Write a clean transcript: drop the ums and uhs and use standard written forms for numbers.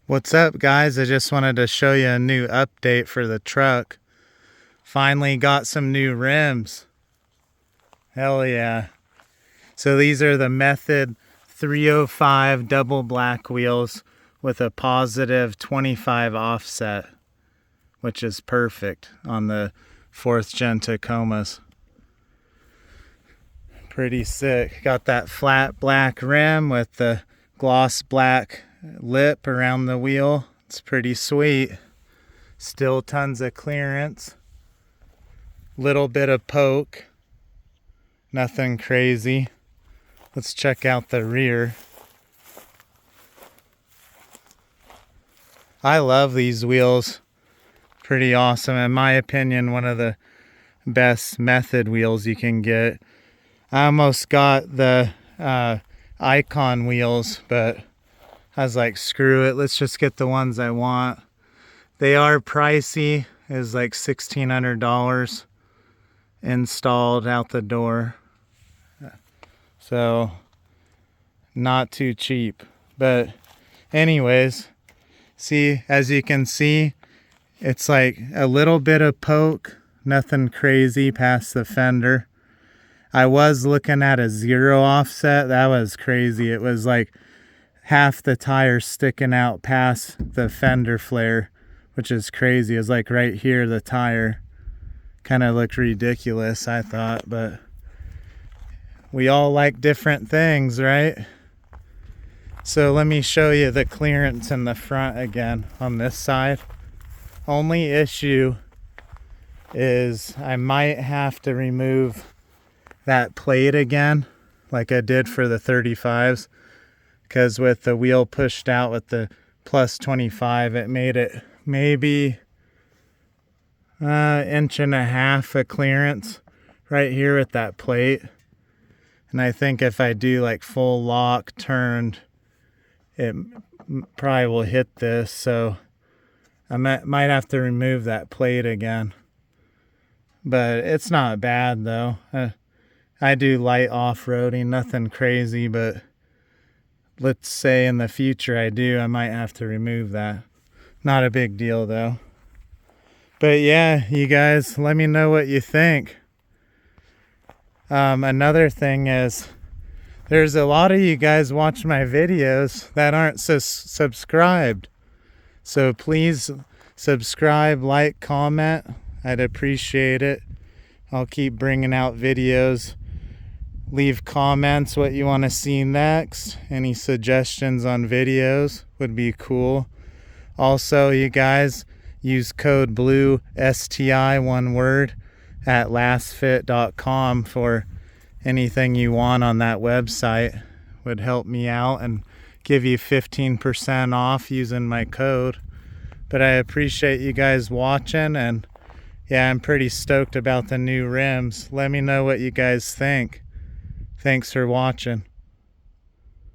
What's up, guys? I just wanted to show you a new update for the truck. Finally got some new rims. Hell yeah. So these are the Method 305 double black wheels with a positive 25 offset, which is perfect on the 4th gen Tacomas. Pretty sick. Got that flat black rim with the gloss black lip around the wheel. It's pretty sweet. Still tons of clearance. Little bit of poke. Nothing crazy. Let's check out the rear. I love these wheels. Pretty awesome. In my opinion, one of the best Method wheels you can get. I almost got the Icon wheels, but I was like, screw it, let's just get the ones I want. They are pricey. It's like $1,600 installed out the door. So, not too cheap. But anyways, see, as you can see, it's like a little bit of poke, nothing crazy past the fender. I was looking at a 0 offset. That was crazy. It was like half the tire sticking out past the fender flare, which is crazy. It was like right here, the tire. Kind of looked ridiculous, I thought, but we all like different things, right? So let me show you the clearance in the front again on this side. Only issue is I might have to remove that plate again, like I did for the 35s, because with the wheel pushed out with the plus 25, it made it maybe inch and a half of clearance right here with that plate. And I think if I do like full lock turned, it probably will hit this, so I might have to remove that plate again. But it's not bad though. I do light off-roading, nothing crazy, but let's say in the future I might have to remove that. Not a big deal though. But yeah, you guys, let me know what you think. Another thing is, there's a lot of you guys watch my videos that aren't subscribed. So please subscribe, like, comment. I'd appreciate it. I'll keep bringing out videos. Leave comments what you want to see next. Any suggestions on videos would be cool. Also, you guys, use code BLUE STI, one word, at lasfit.com for anything you want on that website. Would help me out and give you 15% off using my code. But I appreciate you guys watching, and yeah, I'm pretty stoked about the new rims. Let me know what you guys think. Thanks for watching.